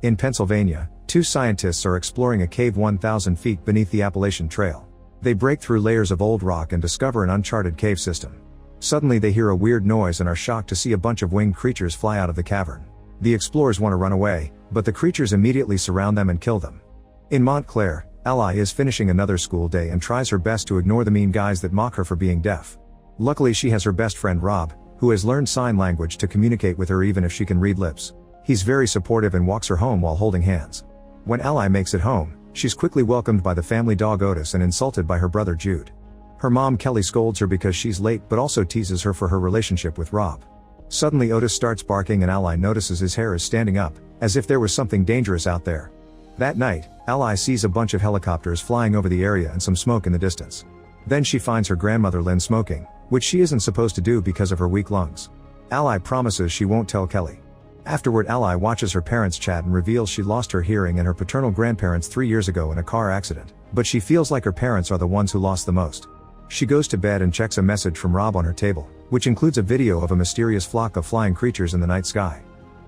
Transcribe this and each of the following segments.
In Pennsylvania, two scientists are exploring a cave 1,000 feet beneath the Appalachian Trail. They break through layers of old rock and discover an uncharted cave system. Suddenly they hear a weird noise and are shocked to see a bunch of winged creatures fly out of the cavern. The explorers want to run away, but the creatures immediately surround them and kill them. In Montclair, Ally is finishing another school day and tries her best to ignore the mean guys that mock her for being deaf. Luckily she has her best friend Rob, who has learned sign language to communicate with her even if she can read lips. He's very supportive and walks her home while holding hands. When Ally makes it home, she's quickly welcomed by the family dog Otis and insulted by her brother Jude. Her mom Kelly scolds her because she's late but also teases her for her relationship with Rob. Suddenly Otis starts barking and Ally notices his hair is standing up, as if there was something dangerous out there. That night, Ally sees a bunch of helicopters flying over the area and some smoke in the distance. Then she finds her grandmother Lynn smoking, which she isn't supposed to do because of her weak lungs. Ally promises she won't tell Kelly. Afterward Ally watches her parents chat and reveals she lost her hearing and her paternal grandparents 3 years ago in a car accident, but she feels like her parents are the ones who lost the most. She goes to bed and checks a message from Rob on her table, which includes a video of a mysterious flock of flying creatures in the night sky.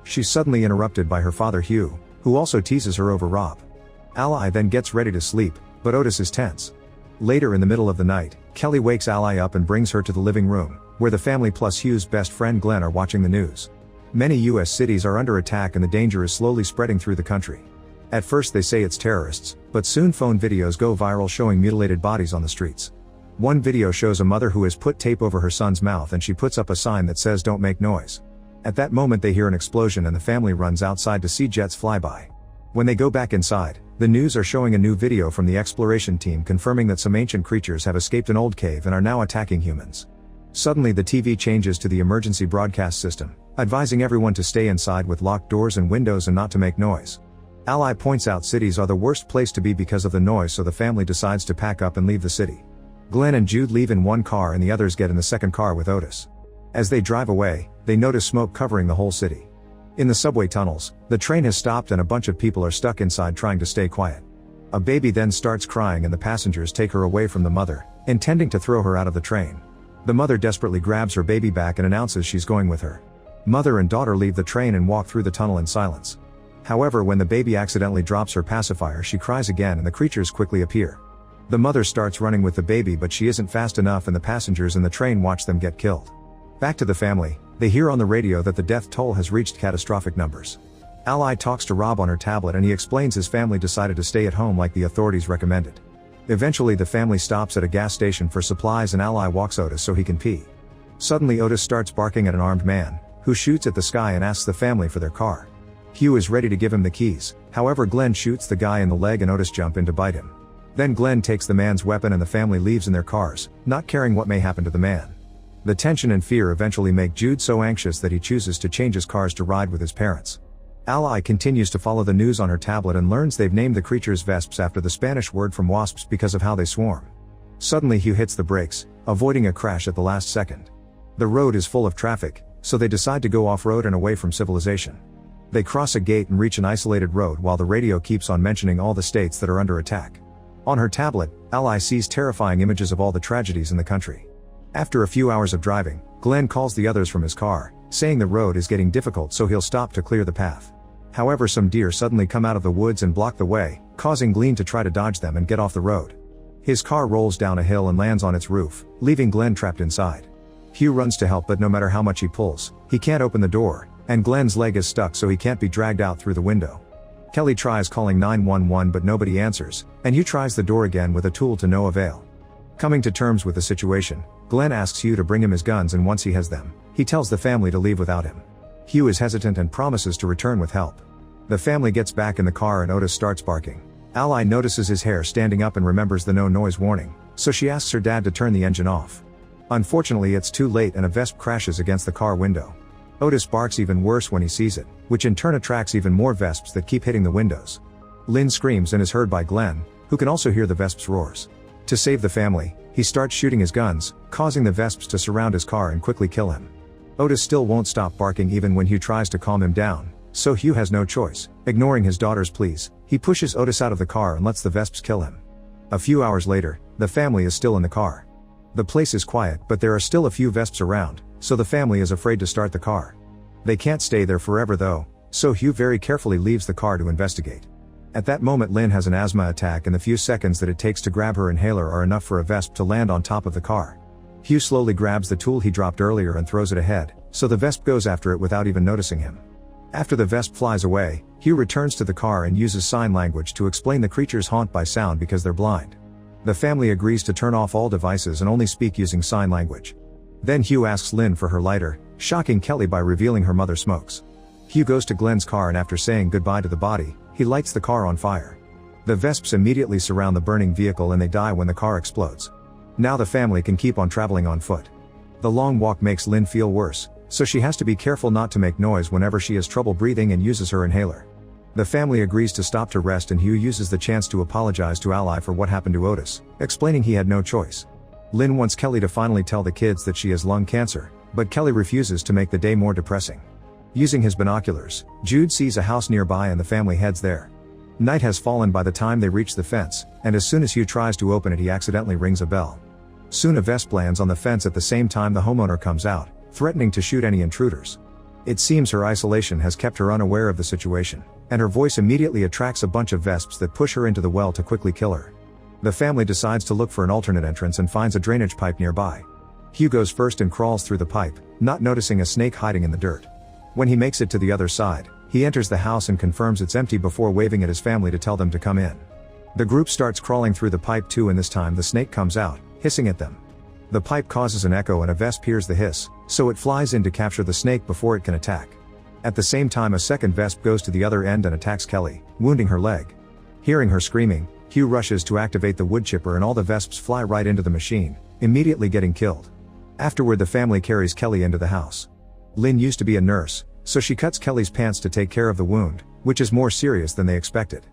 She's suddenly interrupted by her father Hugh, who also teases her over Rob. Ally then gets ready to sleep, but Otis is tense. Later in the middle of the night, Kelly wakes Ally up and brings her to the living room, where the family plus Hugh's best friend Glenn are watching the news. Many US cities are under attack and the danger is slowly spreading through the country. At first they say it's terrorists, but soon phone videos go viral showing mutilated bodies on the streets. One video shows a mother who has put tape over her son's mouth and she puts up a sign that says "Don't make noise." At that moment they hear an explosion and the family runs outside to see jets fly by. When they go back inside, the news are showing a new video from the exploration team confirming that some ancient creatures have escaped an old cave and are now attacking humans. Suddenly the TV changes to the emergency broadcast system, advising everyone to stay inside with locked doors and windows and not to make noise. Ally points out cities are the worst place to be because of the noise, so the family decides to pack up and leave the city. Glenn and Jude leave in one car and the others get in the second car with Otis. As they drive away, they notice smoke covering the whole city. In the subway tunnels, the train has stopped and a bunch of people are stuck inside trying to stay quiet. A baby then starts crying and the passengers take her away from the mother, intending to throw her out of the train. The mother desperately grabs her baby back and announces she's going with her. Mother and daughter leave the train and walk through the tunnel in silence. However, when the baby accidentally drops her pacifier, she cries again and the creatures quickly appear. The mother starts running with the baby, but she isn't fast enough and the passengers in the train watch them get killed. Back to the family, they hear on the radio that the death toll has reached catastrophic numbers. Ally talks to Rob on her tablet and he explains his family decided to stay at home like the authorities recommended. Eventually the family stops at a gas station for supplies and Ally walks Otis so he can pee. Suddenly Otis starts barking at an armed man, who shoots at the sky and asks the family for their car. Hugh is ready to give him the keys, however Glenn shoots the guy in the leg and Otis jumps in to bite him. Then Glenn takes the man's weapon and the family leaves in their cars, not caring what may happen to the man. The tension and fear eventually make Jude so anxious that he chooses to change his cars to ride with his parents. Ally continues to follow the news on her tablet and learns they've named the creatures Vesps after the Spanish word from wasps because of how they swarm. Suddenly Hugh hits the brakes, avoiding a crash at the last second. The road is full of traffic, so they decide to go off-road and away from civilization. They cross a gate and reach an isolated road while the radio keeps on mentioning all the states that are under attack. On her tablet, Ally sees terrifying images of all the tragedies in the country. After a few hours of driving, Glenn calls the others from his car, saying the road is getting difficult so he'll stop to clear the path. However, some deer suddenly come out of the woods and block the way, causing Glenn to try to dodge them and get off the road. His car rolls down a hill and lands on its roof, leaving Glenn trapped inside. Hugh runs to help, but no matter how much he pulls, he can't open the door, and Glenn's leg is stuck so he can't be dragged out through the window. Kelly tries calling 911 but nobody answers, and Hugh tries the door again with a tool to no avail. Coming to terms with the situation, Glenn asks Hugh to bring him his guns, and once he has them, he tells the family to leave without him. Hugh is hesitant and promises to return with help. The family gets back in the car and Otis starts barking. Ally notices his hair standing up and remembers the no noise warning, so she asks her dad to turn the engine off. Unfortunately, it's too late and a Vesp crashes against the car window. Otis barks even worse when he sees it, which in turn attracts even more Vesps that keep hitting the windows. Lynn screams and is heard by Glenn, who can also hear the Vesps' roars. To save the family, he starts shooting his guns, causing the Vesps to surround his car and quickly kill him. Otis still won't stop barking even when Hugh tries to calm him down, so Hugh has no choice. Ignoring his daughter's pleas, he pushes Otis out of the car and lets the Vesps kill him. A few hours later, the family is still in the car. The place is quiet, but there are still a few Vesps around, so the family is afraid to start the car. They can't stay there forever though, so Hugh very carefully leaves the car to investigate. At that moment Lynn has an asthma attack and the few seconds that it takes to grab her inhaler are enough for a vesp to land on top of the car. Hugh slowly grabs the tool he dropped earlier and throws it ahead, so the vesp goes after it without even noticing him. After the vesp flies away, Hugh returns to the car and uses sign language to explain the creature's haunt by sound because they're blind. The family agrees to turn off all devices and only speak using sign language. Then Hugh asks Lynn for her lighter, shocking Kelly by revealing her mother smokes. Hugh goes to Glenn's car and after saying goodbye to the body, he lights the car on fire. The vesps immediately surround the burning vehicle and they die when the car explodes. Now the family can keep on traveling on foot. The long walk makes Lynn feel worse, so she has to be careful not to make noise whenever she has trouble breathing and uses her inhaler. The family agrees to stop to rest and Hugh uses the chance to apologize to Ally for what happened to Otis, explaining he had no choice. Lynn wants Kelly to finally tell the kids that she has lung cancer, but Kelly refuses to make the day more depressing. Using his binoculars, Jude sees a house nearby and the family heads there. Night has fallen by the time they reach the fence, and as soon as Hugh tries to open it he accidentally rings a bell. Soon a vesp lands on the fence at the same time the homeowner comes out, threatening to shoot any intruders. It seems her isolation has kept her unaware of the situation, and her voice immediately attracts a bunch of vesps that push her into the well to quickly kill her. The family decides to look for an alternate entrance and finds a drainage pipe nearby. Hugh goes first and crawls through the pipe, not noticing a snake hiding in the dirt. When he makes it to the other side, he enters the house and confirms it's empty before waving at his family to tell them to come in. The group starts crawling through the pipe too and this time the snake comes out, hissing at them. The pipe causes an echo and a vesp hears the hiss, so it flies in to capture the snake before it can attack. At the same time a second vesp goes to the other end and attacks Kelly, wounding her leg. Hearing her screaming, Hugh rushes to activate the wood chipper and all the vesps fly right into the machine, immediately getting killed. Afterward the family carries Kelly into the house. Lynn used to be a nurse, so she cuts Kelly's pants to take care of the wound, which is more serious than they expected.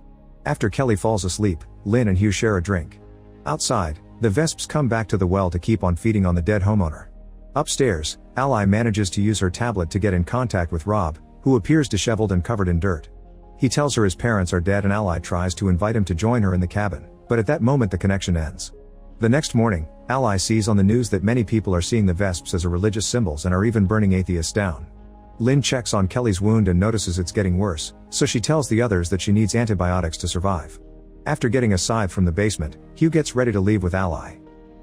After Kelly falls asleep, Lynn and Hugh share a drink. Outside, the vesps come back to the well to keep on feeding on the dead homeowner. Upstairs, Ally manages to use her tablet to get in contact with Rob, who appears disheveled and covered in dirt. He tells her his parents are dead and Ally tries to invite him to join her in the cabin, but at that moment the connection ends. The next morning, Ally sees on the news that many people are seeing the vesps as religious symbols and are even burning atheists down. Lynn checks on Kelly's wound and notices it's getting worse, so she tells the others that she needs antibiotics to survive. After getting a scythe from the basement, Hugh gets ready to leave with Ally.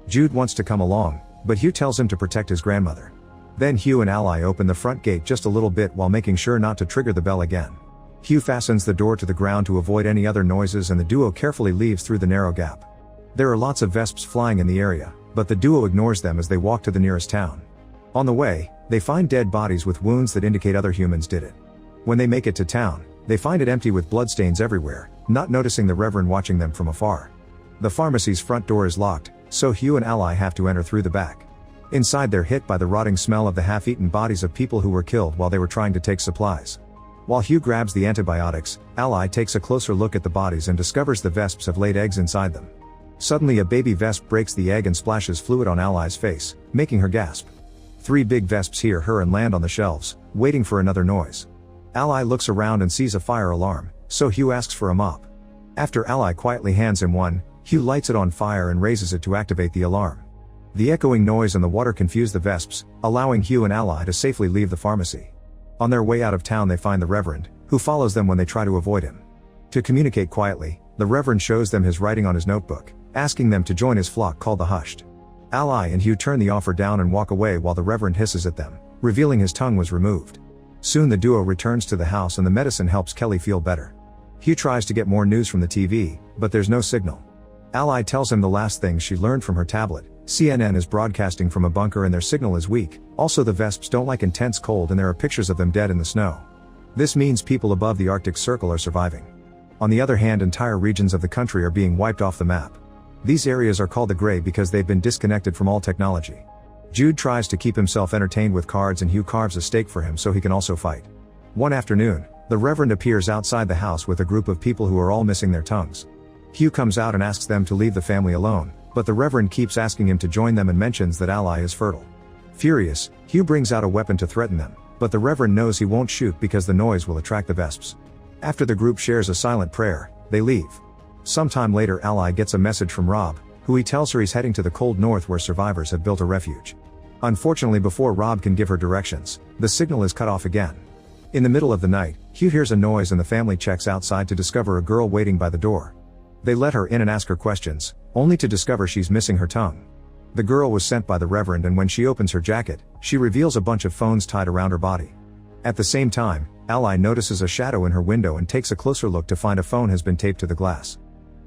Jude wants to come along, but Hugh tells him to protect his grandmother. Then Hugh and Ally open the front gate just a little bit while making sure not to trigger the bell again. Hugh fastens the door to the ground to avoid any other noises and the duo carefully leaves through the narrow gap. There are lots of vesps flying in the area, but the duo ignores them as they walk to the nearest town. On the way, they find dead bodies with wounds that indicate other humans did it. When they make it to town, they find it empty with bloodstains everywhere, not noticing the Reverend watching them from afar. The pharmacy's front door is locked, so Hugh and Ally have to enter through the back. Inside they're hit by the rotting smell of the half-eaten bodies of people who were killed while they were trying to take supplies. While Hugh grabs the antibiotics, Ally takes a closer look at the bodies and discovers the vesps have laid eggs inside them. Suddenly a baby vesp breaks the egg and splashes fluid on Ally's face, making her gasp. 3 big vesps hear her and land on the shelves, waiting for another noise. Ally looks around and sees a fire alarm, so Hugh asks for a mop. After Ally quietly hands him one, Hugh lights it on fire and raises it to activate the alarm. The echoing noise and the water confuse the vesps, allowing Hugh and Ally to safely leave the pharmacy. On their way out of town they find the Reverend, who follows them when they try to avoid him. To communicate quietly, the Reverend shows them his writing on his notebook, asking them to join his flock called the Hushed. Ally and Hugh turn the offer down and walk away while the Reverend hisses at them, revealing his tongue was removed. Soon the duo returns to the house and the medicine helps Kelly feel better. Hugh tries to get more news from the TV, but there's no signal. Ally tells him the last thing she learned from her tablet: CNN is broadcasting from a bunker and their signal is weak. Also the vesps don't like intense cold and there are pictures of them dead in the snow. This means people above the Arctic Circle are surviving. On the other hand, entire regions of the country are being wiped off the map. These areas are called the Gray because they've been disconnected from all technology. Jude tries to keep himself entertained with cards and Hugh carves a steak for him so he can also fight. One afternoon, the Reverend appears outside the house with a group of people who are all missing their tongues. Hugh comes out and asks them to leave the family alone, but the Reverend keeps asking him to join them and mentions that Ally is fertile. Furious, Hugh brings out a weapon to threaten them, but the Reverend knows he won't shoot because the noise will attract the vesps. After the group shares a silent prayer, they leave. Sometime later Ally gets a message from Rob, who he tells her he's heading to the cold north where survivors have built a refuge. Unfortunately, before Rob can give her directions, the signal is cut off again. In the middle of the night, Hugh hears a noise and the family checks outside to discover a girl waiting by the door. They let her in and ask her questions, only to discover she's missing her tongue. The girl was sent by the Reverend, and when she opens her jacket, she reveals a bunch of phones tied around her body. At the same time, Ally notices a shadow in her window and takes a closer look to find a phone has been taped to the glass.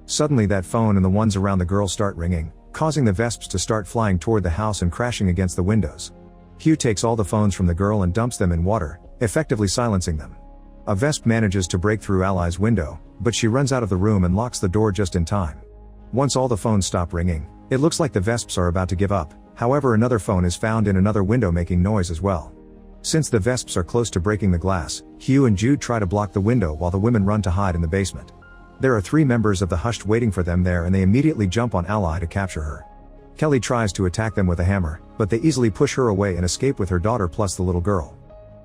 Suddenly that phone and the ones around the girl start ringing, causing the Vesps to start flying toward the house and crashing against the windows. Hugh takes all the phones from the girl and dumps them in water, effectively silencing them. A Vesp manages to break through Ally's window, but she runs out of the room and locks the door just in time. Once all the phones stop ringing, it looks like the Vesps are about to give up. However, another phone is found in another window making noise as well. Since the Vesps are close to breaking the glass, Hugh and Jude try to block the window while the women run to hide in the basement. There are 3 members of the Hushed waiting for them there, and they immediately jump on Ally to capture her. Kelly tries to attack them with a hammer, but they easily push her away and escape with her daughter plus the little girl.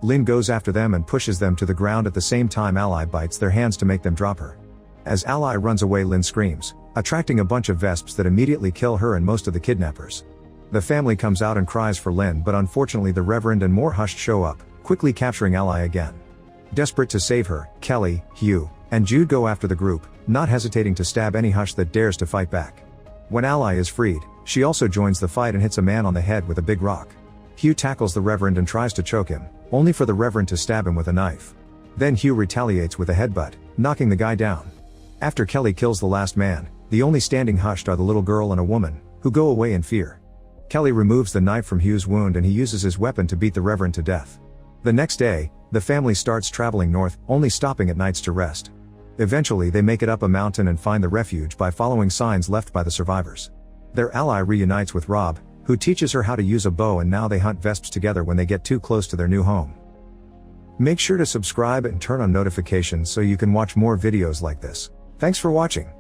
Lynn goes after them and pushes them to the ground. At the same time, Ally bites their hands to make them drop her. As Ally runs away, Lynn screams, attracting a bunch of Vesps that immediately kill her and most of the kidnappers. The family comes out and cries for Lynn, but unfortunately the Reverend and more Hushed show up, quickly capturing Ally again. Desperate to save her, Kelly, Hugh, and Jude go after the group, not hesitating to stab any Hushed that dares to fight back. When Ally is freed, she also joins the fight and hits a man on the head with a big rock. Hugh tackles the Reverend and tries to choke him, only for the Reverend to stab him with a knife. Then Hugh retaliates with a headbutt, knocking the guy down. After Kelly kills the last man, the only standing Hushed are the little girl and a woman, who go away in fear. Kelly removes the knife from Hugh's wound and he uses his weapon to beat the Reverend to death. The next day, the family starts traveling north, only stopping at nights to rest. Eventually they make it up a mountain and find the refuge by following signs left by the survivors. Their ally reunites with Rob, who teaches her how to use a bow, and now they hunt Vesps together when they get too close to their new home. Make sure to subscribe and turn on notifications so you can watch more videos like this. Thanks for watching.